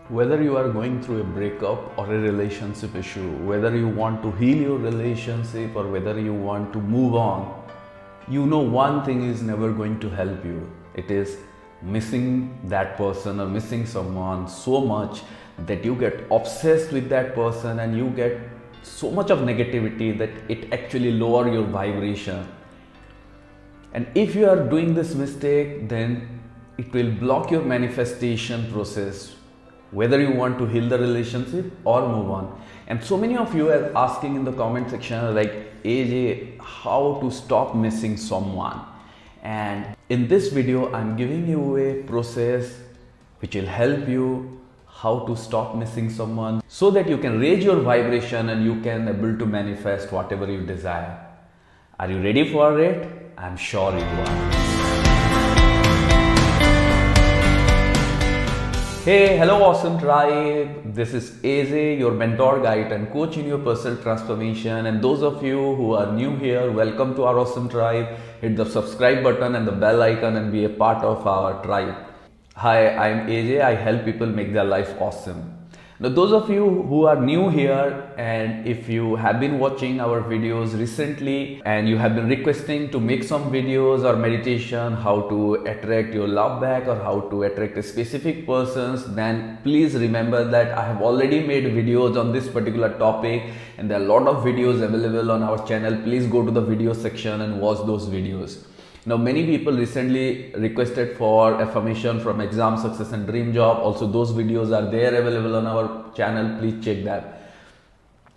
Whether you are going through a breakup or a relationship issue, whether you want to heal your relationship or whether you want to move on, you know one thing is never going to help you. It is missing that person or missing someone so much that you get obsessed with that person and you get so much of negativity that it actually lower your vibration. And if you are doing this mistake, then it will block your manifestation process, whether you want to heal the relationship or move on. And so many of you are asking in the comment section, like, AJ, how to stop missing someone? And in this video, I'm giving you a process which will help you how to stop missing someone so that you can raise your vibration and you can able to manifest whatever you desire. Are you ready for it? I'm sure you are. Hey, hello awesome tribe. This is AJ, your mentor, guide and coach in your personal transformation. And those of you who are new here, welcome to our awesome tribe. Hit the subscribe button and the bell icon and be a part of our tribe. Hi, I'm AJ. I help people make their life awesome. Now, those of you who are new here, and if you have been watching our videos recently and you have been requesting to make some videos or meditation, how to attract your love back or how to attract a specific persons, then please remember that I have already made videos on this particular topic and there are a lot of videos available on our channel. Please go to the video section and watch those videos. Now, many people recently requested for affirmation from exam success and dream job. Also, those videos are there available on our channel. Please check that.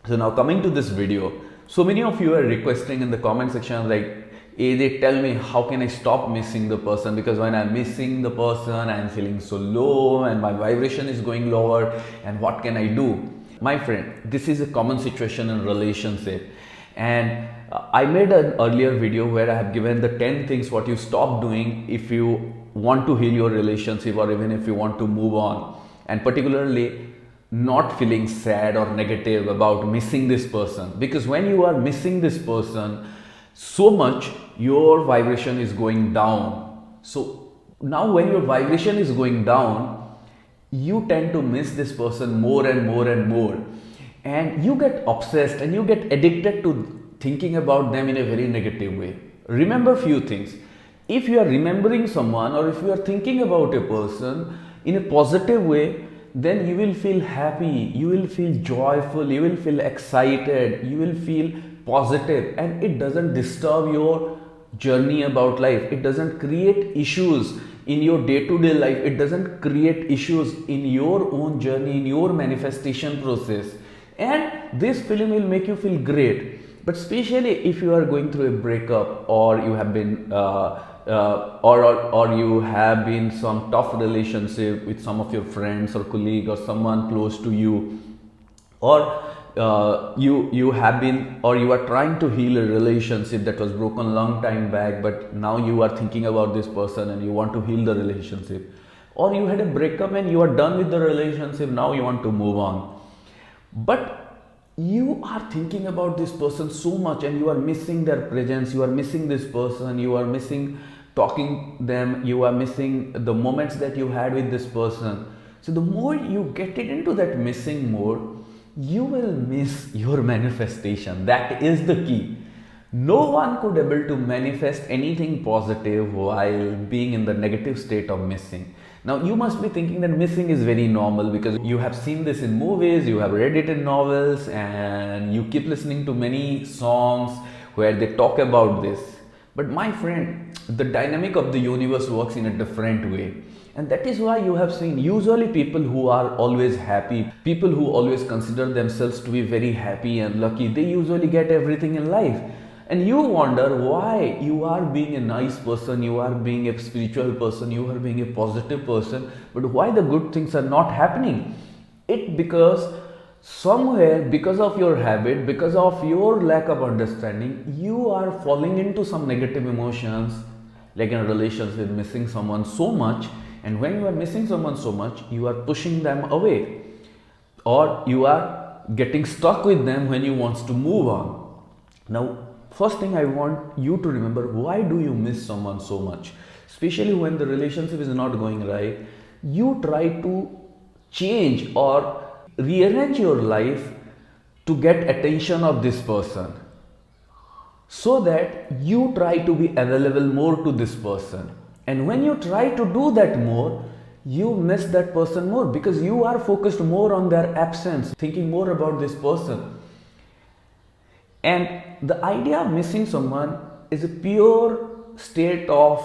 So now coming to this video, so many of you are requesting in the comment section like, they tell me how can I stop missing the person, because when I'm missing the person, I'm feeling so low and my vibration is going lower, and what can I do? My friend, this is a common situation in relationship. And I made an earlier video where I have given the 10 things what you stop doing if you want to heal your relationship or even if you want to move on, and particularly not feeling sad or negative about missing this person, because when you are missing this person so much, your vibration is going down. So now when your vibration is going down, you tend to miss this person more and more and more, and you get obsessed and you get addicted to thinking about them in a very negative way. Remember few things. If you are remembering someone or if you are thinking about a person in a positive way, then you will feel happy, you will feel joyful, you will feel excited, you will feel positive, and it doesn't disturb your journey about life. It doesn't create issues in your day-to-day life. It doesn't create issues in your own journey, in your manifestation process. And this feeling will make you feel great. But especially if you are going through a breakup, or you have been or you have been some tough relationship with some of your friends or colleague or someone close to you, or you have been, or you are trying to heal a relationship that was broken long time back, but now you are thinking about this person and you want to heal the relationship, or you had a breakup and you are done with the relationship, now you want to move on, but you are thinking about this person so much and you are missing their presence, you are missing this person, you are missing talking them, you are missing the moments that you had with this person. So the more you get it into that missing mode, you will miss your manifestation. That is the key. No one could able to manifest anything positive while being in the negative state of missing. Now you must be thinking that missing is very normal because you have seen this in movies, you have read it in novels, and you keep listening to many songs where they talk about this. But my friend, the dynamic of the universe works in a different way. And that is why you have seen usually people who are always happy, people who always consider themselves to be very happy and lucky, they usually get everything in life. And you wonder why you are being a nice person, you are being a spiritual person, you are being a positive person, but why the good things are not happening? It because somewhere, because of your habit, because of your lack of understanding, you are falling into some negative emotions, like in a relationship, missing someone so much. And when you are missing someone so much, you are pushing them away, or you are getting stuck with them when you want to move on. Now, first thing I want you to remember, why do you miss someone so much? Especially when the relationship is not going right, you try to change or rearrange your life to get attention of this person, so that you try to be available more to this person. And when you try to do that more, you miss that person more, because you are focused more on their absence, thinking more about this person. And the idea of missing someone is a pure state of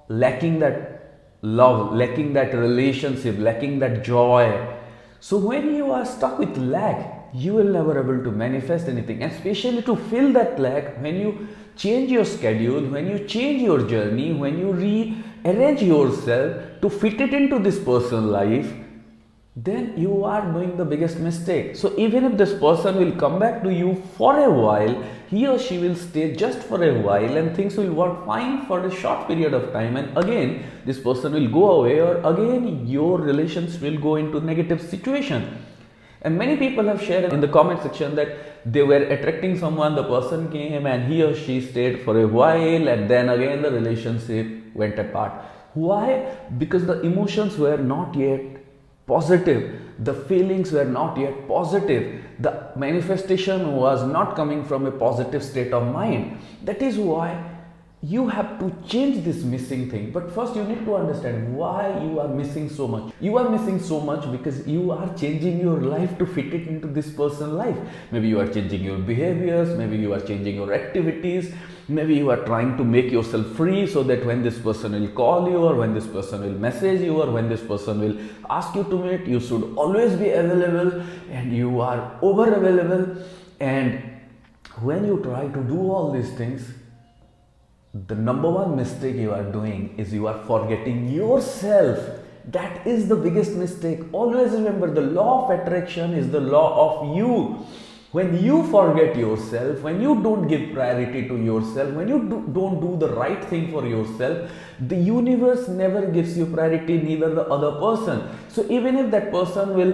lacking that love, lacking that relationship, lacking that joy. So when you are stuck with lack, you will never able to manifest anything. And especially to fill that lack, when you change your schedule, when you change your journey, when you rearrange yourself to fit it into this person's life, then you are doing the biggest mistake. So even if this person will come back to you for a while, he or she will stay just for a while and things will work fine for a short period of time, and again this person will go away, or again your relations will go into negative situation. And many people have shared in the comment section that they were attracting someone, the person came and he or she stayed for a while, and then again the relationship went apart. Why? Because the emotions were not yet positive, the feelings were not yet positive, the manifestation was not coming from a positive state of mind. That is why you have to change this missing thing. But first you need to understand why you are missing so much. You are missing so much because you are changing your life to fit it into this person's life. Maybe you are changing your behaviors, maybe you are changing your activities, maybe you are trying to make yourself free so that when this person will call you, or when this person will message you, or when this person will ask you to meet, you should always be available, and you are over available. And when you try to do all these things, the number one mistake you are doing is you are forgetting yourself. That is the biggest mistake. Always remember, the law of attraction is the law of you. When you forget yourself, when you don't give priority to yourself, when you don't do the right thing for yourself, the universe never gives you priority, neither the other person. So even if that person will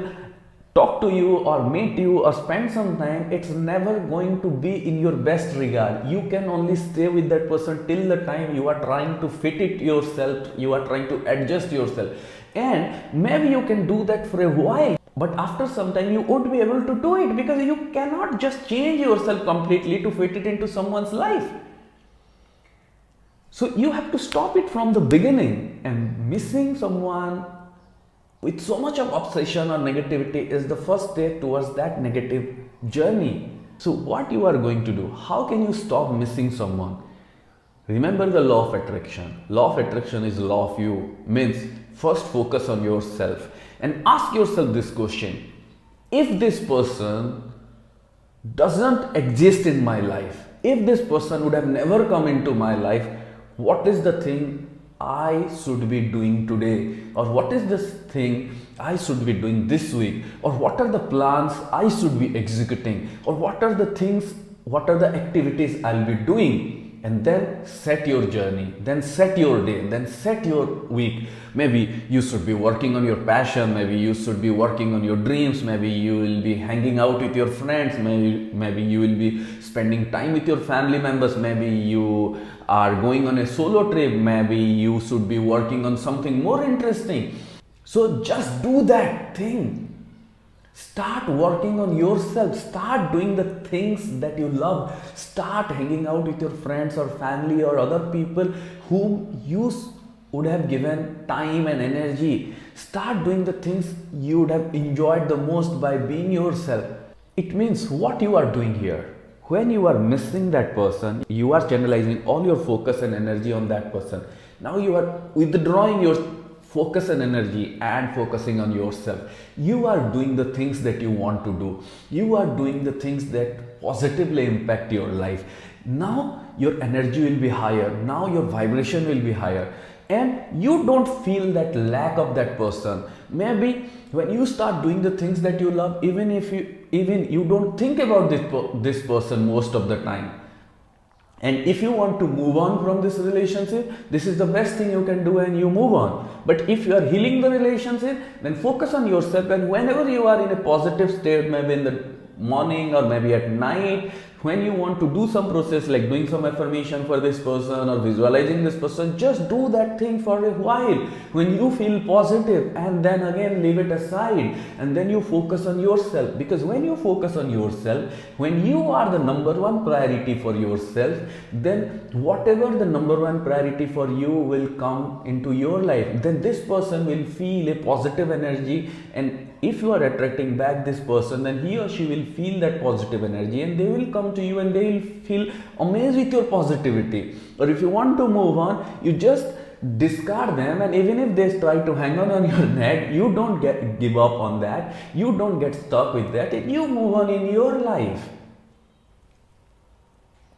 talk to you or meet you or spend some time, it's never going to be in your best regard. You can only stay with that person till the time you are trying to fit it yourself, you are trying to adjust yourself. And maybe you can do that for a while, but after some time you won't be able to do it, because you cannot just change yourself completely to fit it into someone's life. So you have to stop it from the beginning. And missing someone with so much of obsession or negativity is the first step towards that negative journey. So what you are going to do? How can you stop missing someone? Remember the law of attraction. Law of attraction is law of you. Means first focus on yourself and ask yourself this question: if this person doesn't exist in my life, if this person would have never come into my life, what is the thing I should be doing today? Or what is this thing I should be doing this week? Or what are the plans I should be executing? Or what are the things, what are the activities I'll be doing? And then set your journey, then set your day, then set your week. Maybe you should be working on your passion, maybe you should be working on your dreams, maybe you will be hanging out with your friends, maybe you will be spending time with your family members, maybe you are going on a solo trip, maybe you should be working on something more interesting. So just do that thing. Start working on yourself. Start doing the things that you love. Start hanging out with your friends or family or other people whom you would have given time and energy. Start doing the things you would have enjoyed the most by being yourself. It means what you are doing here. When you are missing that person, you are channelizing all your focus and energy on that person. Now you are withdrawing your focus and energy and focusing on yourself. You are doing the things that you want to do. You are doing the things that positively impact your life. Now your energy will be higher. Now your vibration will be higher. And you don't feel that lack of that person. Maybe when you start doing the things that you love, even you don't think about this person most of the time. And if you want to move on from this relationship, this is the best thing you can do, and you move on. But if you are healing the relationship, then focus on yourself, and whenever you are in a positive state, maybe in the morning or maybe at night, When you want to do some process like doing some affirmation for this person or visualizing this person, just do that thing for a while when you feel positive, and then again leave it aside, and then you focus on yourself. Because when you focus on yourself, when you are the number one priority for yourself, then whatever the number one priority for you will come into your life, then this person will feel a positive energy. And if you are attracting back this person, then he or she will feel that positive energy, and they will come to you and they will feel amazed with your positivity. Or if you want to move on, you just discard them, and even if they try to hang on your neck, you don't give up on that, you don't get stuck with that, and you move on in your life.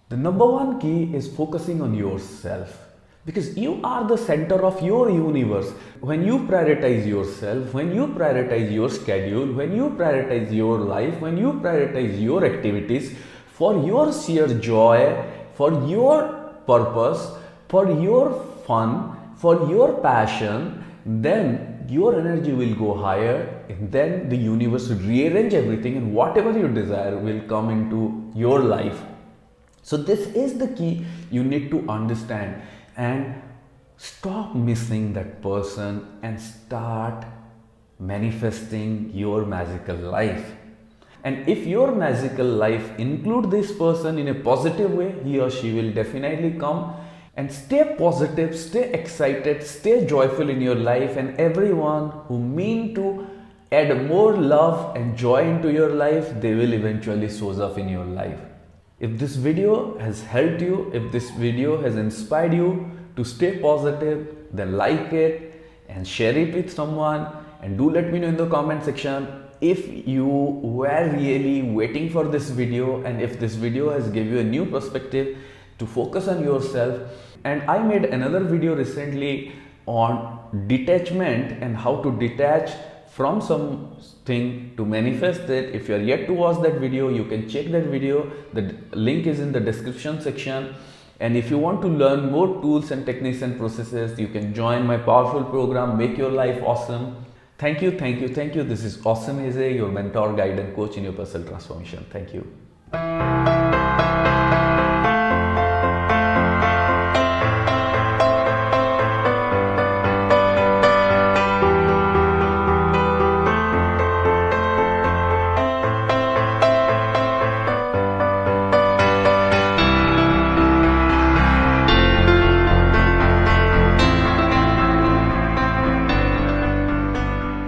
The number one key is focusing on yourself, because you are the center of your universe. When you prioritize yourself, when you prioritize your schedule, when you prioritize your life, when you prioritize your activities for your sheer joy, for your purpose, for your fun, for your passion, then your energy will go higher, and then the universe will rearrange everything, and whatever you desire will come into your life. So this is the key you need to understand, and stop missing that person and start manifesting your magical life. And if your magical life include this person in a positive way, he or she will definitely come. And stay positive, stay excited, stay joyful in your life, and everyone who mean to add more love and joy into your life, they will eventually shows up in your life. If this video has helped you, if this video has inspired you to stay positive, then like it and share it with someone, and do let me know in the comment section if you were really waiting for this video, and if this video has given you a new perspective to focus on yourself. And I made another video recently on detachment and how to detach from something to manifest it. If you are yet to watch that video, you can check that video. The link is in the description section. And if you want to learn more tools and techniques and processes, you can join my powerful program, Make Your Life Awesome. Thank you, thank you, thank you. This is Awesome Eze, your mentor, guide and coach in your personal transformation. Thank you.